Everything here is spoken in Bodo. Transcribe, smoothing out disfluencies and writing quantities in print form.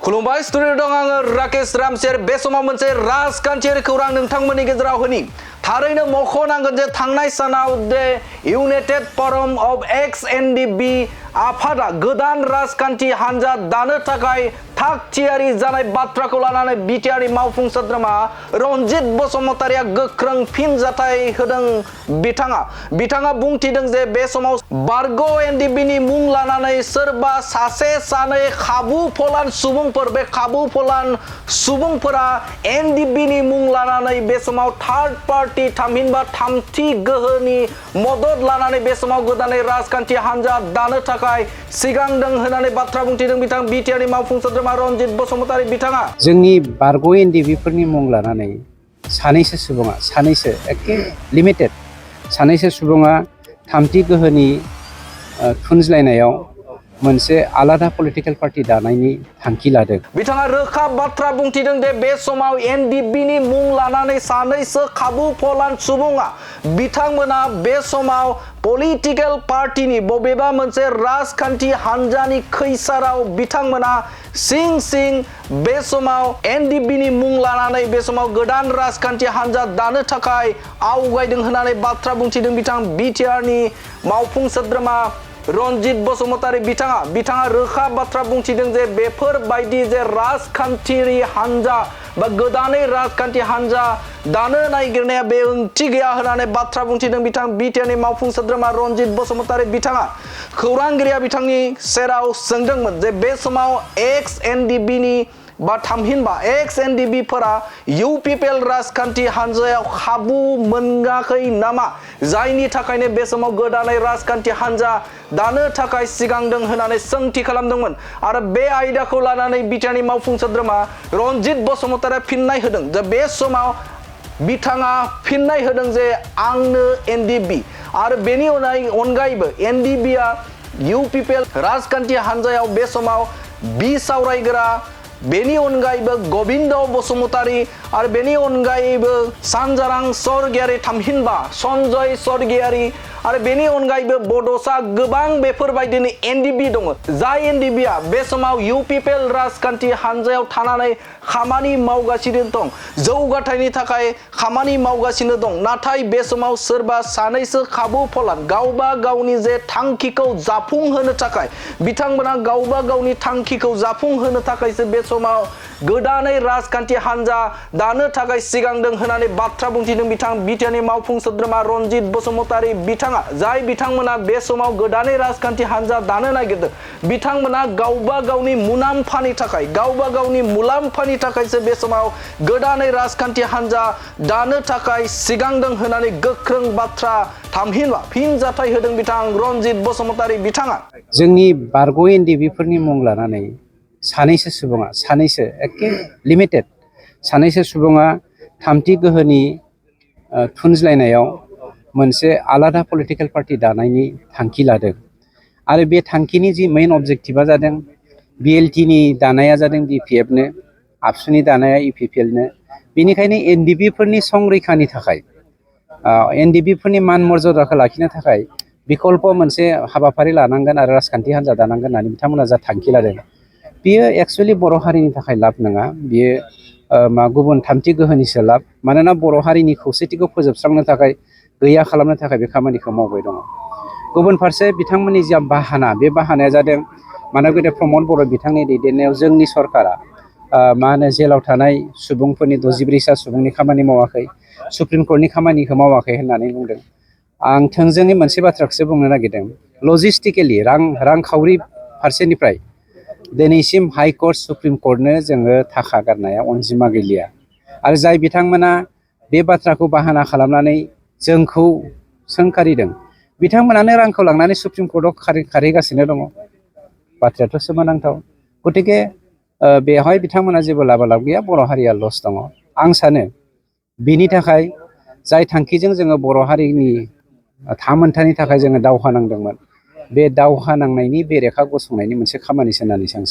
खुलुमबाय स्टुडिअ दं आङो राकेश रामसेर बे समाव मोनसे राजखान्थियारि खौरां नोंथांमोननि गेजेराव होनि थारैनो मख'नांगोन जे थांनाय सानाव दे इउनाइटेड फरम अफ एक्स एनडिबि आफादा गोदान राजखान्थि हान्जा दानो थाखाय थाग थियारि जानाय बाथ्राखौ लानानै बिटिआरनि मावफुं सोद्रोमा रनजित बसुमतारिया गोख्रों फिनजाथाय होदों। बिथाङा बुंथिदों जे बे समाव बारग' एनडिबिनि मुं लानानै सोरबा सासे सानै खाबु फलान सुबुंफोर बे खाबु फलान सुबुंफोरा एनडिबिनि मुं लानानै बे समाव थार्ड पार्टी थामहिनबा थामथि गोहोनि मदद लानानै बे समाव गोदानै राजखान्थि हान्जा दानो थाखाय सिगांदों होननानै बाथ्रा बुंथिदों बिथां बिटिआरनि मावफुं सोद्रोमा रनजित बसुमतारि बिथाङा। जोंनि बारग' एनडिबिफोरनि मुं लानानै सानैसो एखे लिमिटेड सानैसो सुबुङा थामथि गोहोनि थुनज्लायनायाव मोनसे आलादा पलिटिकेल पार्टी दानायनि थांखि लादों। बिथाङा रोखा बाथ्रा बुंथिदों दे बे समाव एनडिबिनि मुं लानानै सानैसो खाबु फलान सुबुङा बिथांमोना बे समाव पलिटिकेल पार्टीनि बबेबा मोनसे राजखान्थि हान्जानि खैसाराव बिथांमोना सिं बे समाव एनडिबिनि मुं लानानै बे समाव गोदान राजखान्थि हान्जा दानो थाखाय आवगायदों होननानै बाथ्रा बुंथिदों बिथां बिटिआरनि मावफुं सोद्रोमा रनजित बसुमतारि बिथाङा रोखा बाथ्रा बुंथिदों जे बेफोरबायदि जे राजखान्थियारि हान्जा बा गोदानै राजखान्थि हान्जा दानो नागिरनाया बे ओंथि गैया होननानै बाथ्रा बुंथिदों बिथां बिटिआरनि मावफुं सोद्रोमा रनजित बसुमतारि बिथाङा। खौरांगिरिया बिथांनि सेराव सोंदोंमोन जे बे समाव एक्स एनडिबिनि बा थामहिनबा एक्स एनडिबिफोरा इउपिपिएल राजखान्थि हान्जायाव खाबु मोनाखै नामा जायनि थाखायनो बे समाव गोदानै राजखान्थि हान्जा दानो थाखाय सिगांदों होननानै सोंथि खालामदोंमोन आरो बे आयदाखौ लानानै बिटिआरनि मावफुं सोद्रोमा रनजित बसुमतारिया फिननाय होदों जे बे समाव बिथाङा फिननाय होदों जे आंनो एनडिबि आरो बेनि अनगायैबो एनडिबिआ इउपिपिएल राजखान्थि हान्जायाव बे समाव बिसावरायग्रा बेनि अनगायैबो गोविंद बसुमतारि आरो बेनि अनगायैबो सानजारां स्वर्गियारि थामहिनबा सन्जय स्वर्गियारि आरो बेनि अनगायैबो बड'सा गोबां बेफोरबायदिनो एनडिबि दङ जाय एनडिबिआ बे समाव इउपिपिएल राजखान्थि हान्जायाव थानानै खामानि मावगासिनो दं जौगाथायनि थाखाय खामानि मावगासिनो दं नाथाय बे समाव सोरबा सानैसो खाबु फलान गावबा गावनि जे थांखिखौ जाफुंहोनो थाखाय बिथांमोना गावबा गावनि थांखिखौ जाफुंहोनो थाखायसो बे समाव गोदानै राजखान्थि हान्जा दानो थाखाय सिगांदों होननानै बाथ्रा बुंथिदों बिथां बिटिआरनि मावफुं सोद्रोमा रनजित बसुमतारि बिथाङा जाय बिथांमोना बे समाव गोदानै राजखान्थि हान्जा दानो नागिरदों बिथांमोना गावबा गावनि मुलाम्फानि थाखायसो बे समाव गोदानै राजखान्थि हान्जा दानो थाखाय सिगांदों होननानै गोख्रों बाथ्रा थामहिनबा फिनजाथाय होदों बिथां रनजित बसुमतारि बिथाङा। जोंनि बारग' एनडिबिफोरनि मुं लानानै सानैसो एखे लिमिटेड सानैसो सुबुङा थामथि गोहोनि थुनज्लायनायाव मोनसे आलादा पलिटिकेल पार्टी दानायनि थांखि लादों आरो बे थांखिनि जि मेइन अबजेक्टिभा जादों बिएलटिनि दानाया जादों बिपिएफनो आबसुनि दानाया इउपिपिएलनो बेनिखायनो एनडिबिफोरनि संरैखानि थाखाय एनडिबिफोरनि मान मर्यादाखौ लाखिनो थाखाय बिकल्प मोनसे हाबाफारि लानांगोन आरो राजखान्थि हान्जा दानांगोन होननानै बिथांमोना जा थांखि लादों बियो एक्सुवेलि बर' हारिनि थाखाय लाब नङा बियो गुबुन थामथि गोहोनिसो लाब मानोना बर' हारिनि खौसेथिखौ फोजोबस्रांनो थाखाय गैया खालामनो थाखाय बे खामानिखौ मावबाय दङ। गुबुन फारसे बिथांमोननि जा बाहाना बे बाहानाया जादों मानब गेदेर प्रमद बर' बिथांनि दैदेननायाव जोंनि सरकारा जेलाव थानाय सुबुंफोरनि 64 सुबुंनि खामानि मावाखै सुप्रिम कर्टनि खामानिखौ मावाखै होननानै बुंदों। आं थोंजोङै मोनसे बाथ्राखौसो बुंनो नागिरदों लजिस्टिकेलि रांखावरि फारसेनिफ्राय दिनैसिम हाइकर्ट सुप्रिम कर्टनो जोङो थाखा गारनाया अनजिमा गैलिया आरो जाय बिथांमोना बे बाथ्राखौ बाहाना खालामनानै जोंखौ सोंखारिदों बिथांमोनानो रांखौ लांनानै सुप्रिम कर्टआव खारहैगासिनो दङ बाथ्रायाथ' सोमोनांथाव। गतिके बेवहाय बिथांमोना जेबो लाब गैया बर' हारिया लस दङ। आं सानो बेनि थाखाय जाय थांखिजों जोङो बर' हारिनि थामोन्थानि थाखाय जोङो दावहा नांदोंमोन बे दावहा नांनायनि बेरेखा गसंनायनि मोनसे खामानिसो होननानै आं सानो।